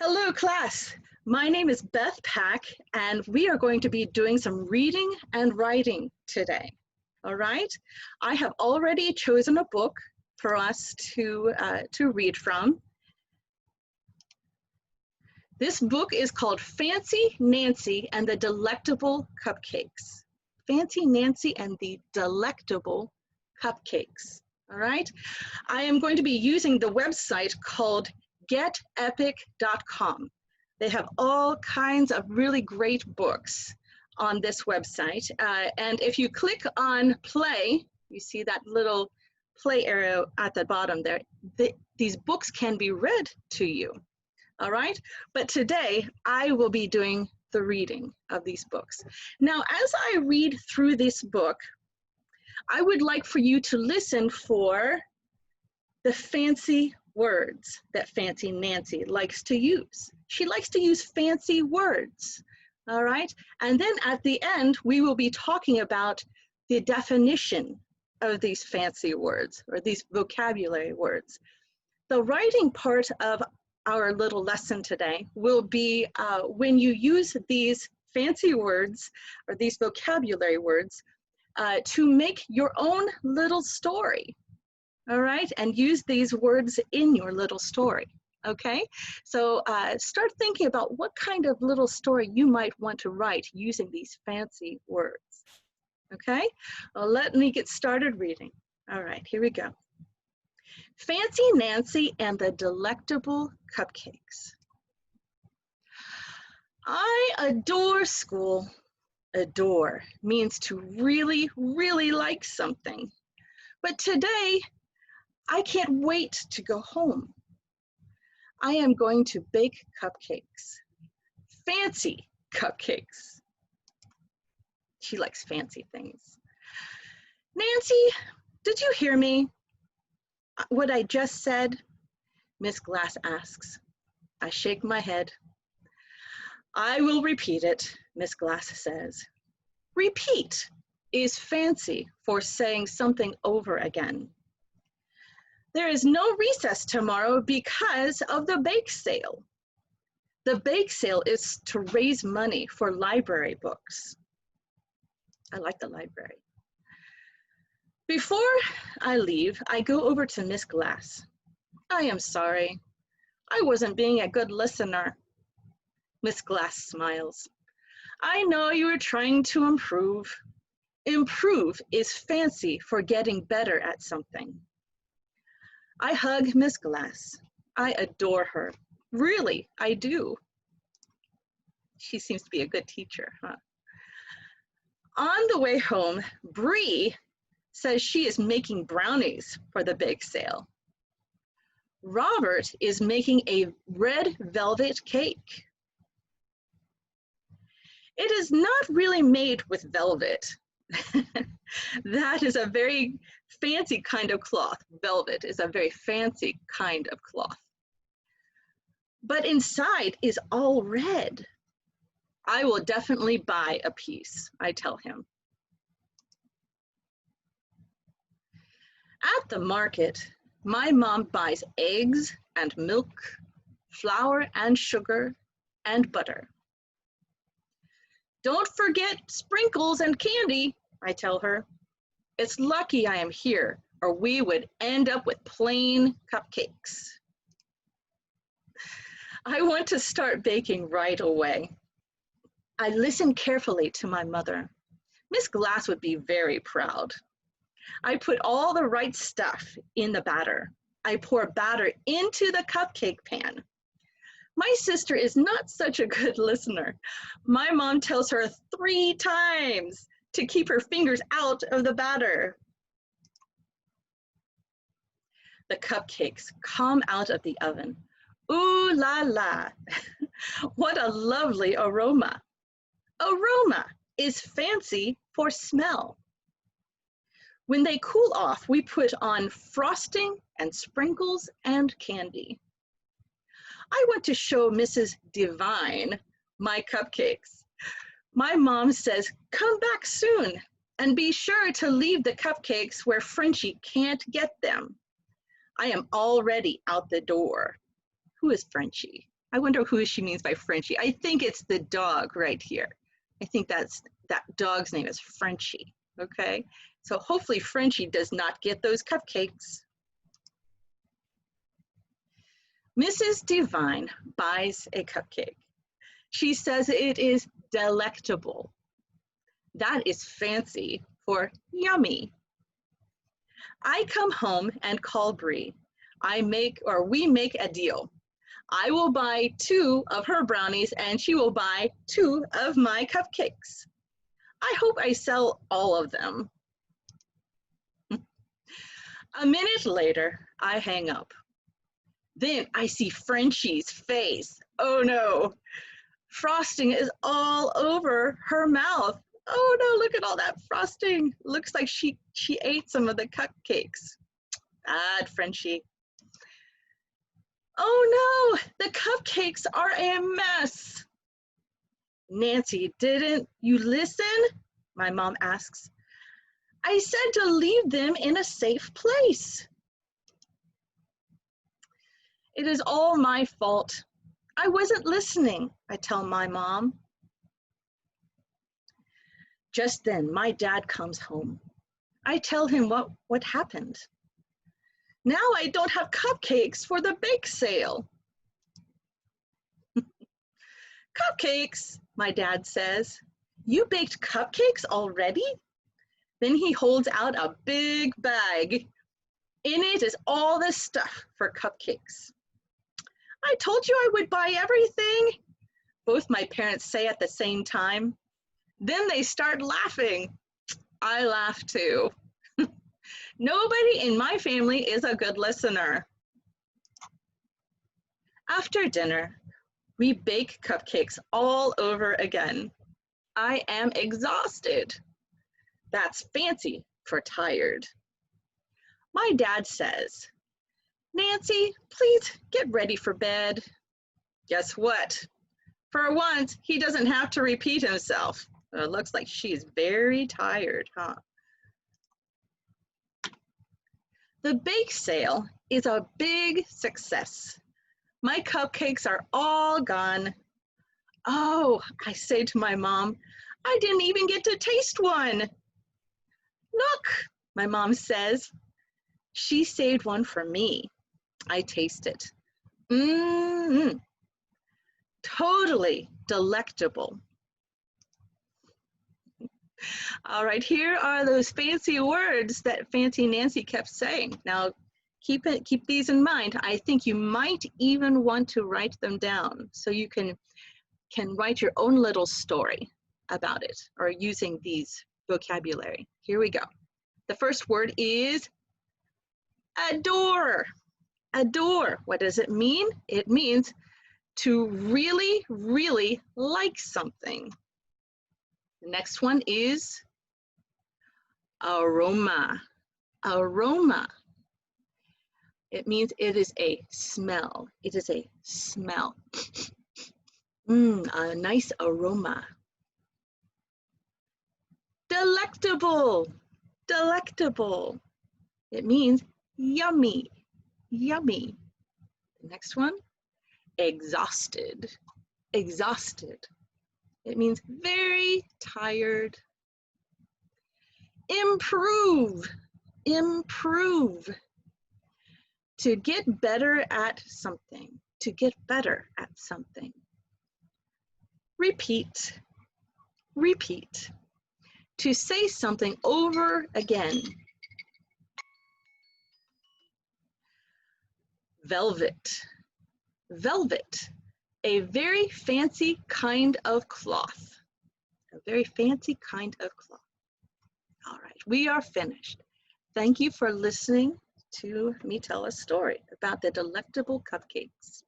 Hello, class. My name is Beth Pack, and we are going to be doing some reading and writing today. All right? I have already chosen a book for us to read from. This book is called Fancy Nancy and the Delectable Cupcakes. Fancy Nancy and the Delectable Cupcakes. All right? I am going to be using the website called getepic.com. They have all kinds of really great books on this website. And if you click on play, you see that little play arrow at the bottom there. These books can be read to you. All right. But today I will be doing the reading of these books. Now, as I read through this book, I would like for you to listen for the fancy words that Fancy Nancy likes to use. She likes to use fancy words, all right? And then at the end, we will be talking about the definition of these fancy words or these vocabulary words. The writing part of our little lesson today will be when you use these fancy words or these vocabulary words to make your own little story. All right, and use these words in your little story, okay? So start thinking about what kind of little story you might want to write using these fancy words, okay? Well, let me get started reading. All right, here we go. Fancy Nancy and the Delectable Cupcakes. I adore school. Adore means to really, really like something. But today, I can't wait to go home. I am going to bake cupcakes. Fancy cupcakes. She likes fancy things. Nancy, did you hear me? What I just said? Miss Glass asks. I shake my head. I will repeat it, Miss Glass says. Repeat is fancy for saying something over again. There is no recess tomorrow because of the bake sale. The bake sale is to raise money for library books. I like the library. Before I leave, I go over to Miss Glass. I am sorry. I wasn't being a good listener. Miss Glass smiles. I know you were trying to improve. Improve is fancy for getting better at something. I hug Miss Glass. I adore her. Really, I do. She seems to be a good teacher, huh? On the way home, Bree says she is making brownies for the bake sale. Robert is making a red velvet cake. It is not really made with velvet. That is a very fancy kind of cloth. Velvet is a very fancy kind of cloth. But inside is all red. I will definitely buy a piece, I tell him. At the market, my mom buys eggs and milk, flour and sugar, and butter. Don't forget sprinkles and candy, I tell her. It's lucky I am here, or we would end up with plain cupcakes. I want to start baking right away. I listen carefully to my mother. Miss Glass would be very proud. I put all the right stuff in the batter. I pour batter into the cupcake pan. My sister is not such a good listener. My mom tells her 3 times to keep her fingers out of the batter. The cupcakes come out of the oven. Ooh la la, what a lovely aroma. Aroma is fancy for smell. When they cool off, we put on frosting and sprinkles and candy. I want to show Mrs. Divine my cupcakes. My mom says, come back soon and be sure to leave the cupcakes where Frenchie can't get them. I am already out the door. Who is Frenchie? I wonder who she means by Frenchie. I think it's the dog right here. I think that dog's name is Frenchie, okay? So hopefully Frenchie does not get those cupcakes. Mrs. Devine buys a cupcake. She says it is delectable. That is fancy for yummy. I come home and call Bree. We make a deal. I will buy 2 of her brownies and she will buy 2 of my cupcakes. I hope I sell all of them. A minute later, I hang up. Then I see Frenchie's face. Oh no, frosting is all over her mouth. Oh no, look at all that frosting. Looks like she ate some of the cupcakes. Bad Frenchie. Oh no, the cupcakes are a mess. Nancy, didn't you listen? My mom asks. I said to leave them in a safe place. It is all my fault. I wasn't listening, I tell my mom. Just then, my dad comes home. I tell him what happened. Now I don't have cupcakes for the bake sale. Cupcakes, my dad says. You baked cupcakes already? Then he holds out a big bag. In it is all the stuff for cupcakes. I told you I would buy everything, both my parents say at the same time. Then they start laughing. I laugh too. Nobody in my family is a good listener. After dinner, we bake cupcakes all over again. I am exhausted. That's fancy for tired. My dad says, Nancy, please get ready for bed. Guess what? For once, he doesn't have to repeat himself. It looks like she's very tired, huh? The bake sale is a big success. My cupcakes are all gone. Oh, I say to my mom, I didn't even get to taste one. Look, my mom says. She saved one for me. I taste it. Mmm, totally delectable. All right, here are those fancy words that Fancy Nancy kept saying. Now, keep these in mind. I think you might even want to write them down so you can write your own little story about it or using these vocabulary. Here we go. The first word is adore. Adore. What does it mean? It means to really, really like something. The next one is aroma. Aroma. It means it is a smell. It is a smell. A nice aroma. Delectable. Delectable. It means yummy. Yummy. The next one, exhausted. Exhausted. It means very tired. Improve. Improve. To get better at something. To get better at something. Repeat. Repeat. To say something over again. Velvet. Velvet. A very fancy kind of cloth. A very fancy kind of cloth. All right, we are finished. Thank you for listening to me tell a story about the delectable cupcakes.